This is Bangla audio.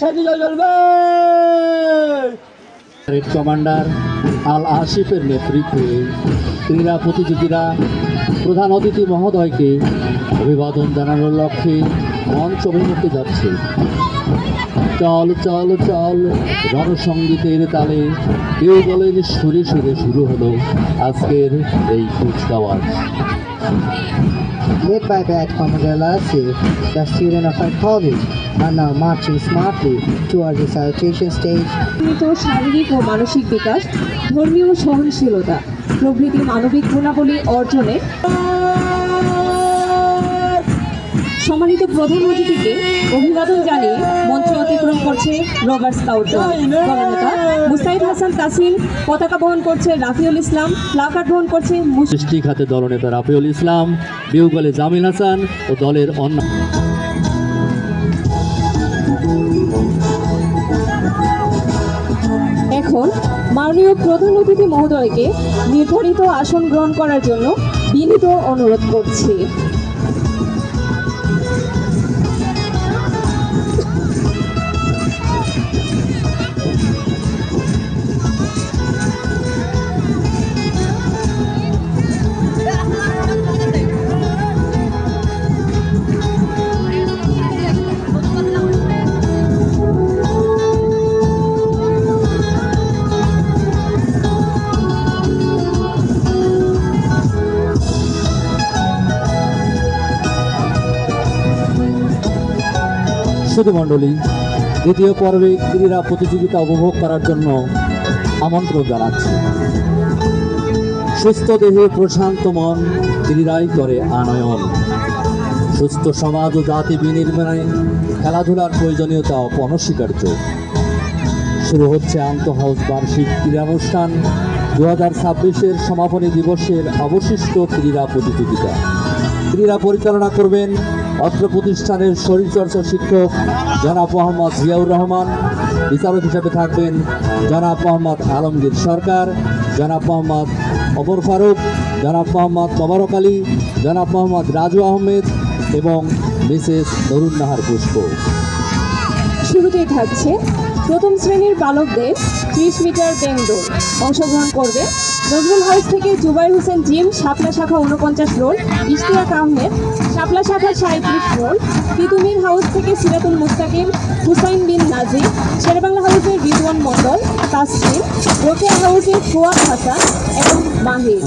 বাংলাদেশের বিজয় চলবে। কমান্ডার আল আসিফের নেতৃত্বে ক্রীড়া প্রতিযোগীরা প্রধান অতিথি মহোদয়কে অভিবাদন জানানোর লক্ষ্যে মঞ্চ অভিমুখে যাচ্ছে। চল চল চল রণসঙ্গীতের তালে কেউ বলেন সুরে সুরে শুরু হলো আজকের এই কুচকাওয়াজ। Led by Bad Commander Al-Asif, the students of our college are now marching smartly towards the salutation stage. শারীরিক ও মানসিক বিকাশ, ধর্মীয় সহনশীলতা প্রভৃতি মানবিক গুণাবলী অর্জনে সম্মানিত প্রধান অতিথিকে অভিবাদন জানিয়ে মঞ্চ অতিক্রম করছে রবার স্কাউট দলনেতা মুস্তাহিদ হাসান তাসিন, পতাকা বহন করছে রাফিউল ইসলাম, প্লাকার্ড বহন করছে সৃষ্টি খাতে দলনেতা রাফিউল ইসলাম, বিউগলে জামিল হাসান ও দলের অন্য। এখন মাননীয় প্রধান অতিথি মহোদয়কে নির্ধারিত আসন গ্রহণ করার জন্য বিনীত অনুরোধ করছি। মণ্ডলী, দ্বিতীয় পর্বে ক্রীড়া প্রতিযোগিতা উপভোগ করার জন্য আমন্ত্রণ জানাচ্ছি। সুস্থ দেহে প্রশান্ত মন ক্রীড়াই করে আনয়ন। সুস্থ সমাজ ও জাতি বিনির্মাণে খেলাধুলার প্রয়োজনীয়তা অনস্বীকার্য। শুরু হচ্ছে আন্তঃহাউস বার্ষিক ক্রীড়ানুষ্ঠান 2026-এর সমাপনী দিবসের অবশিষ্ট ক্রীড়া প্রতিযোগিতা। ক্রীড়া পরিচালনা করবেন অত্র প্রতিষ্ঠানের শরীরচর্চা শিক্ষক জনাব মোহাম্মদ জিয়াউর রহমান। বিচারক হিসেবে থাকবেন জনাব মোহাম্মদ আলমগীর সরকার, জনাব মোহাম্মদ ওমর ফারুক, জনাব মোহাম্মদ মোবারক আলী, জনাব মোহাম্মদ রাজু আহমেদ এবং মিসেস নরুন্নাহার পুষ্প। শুরুতেই থাকছে প্রথম শ্রেণীর বালকদের 30 মিটার ব্যাং দৌড়। অংশগ্রহণ করবে নজরুল হাউস থেকে জুবাইর হোসেন জিম, শাপলা শাখা 49 রোল, ইশতিয়াক আহমেদ, শাপলা শাখা 37 রোল, তিতুমির হাউস থেকে সিরাতুল মুস্তাকিম, হুসাইন বিন নাজির, শেরেবাংলা হাউসের রিদওয়ান মণ্ডল, তাসকিন, রোকেয়া হাউসের ফুয়াদ হাসান এবং মাহির।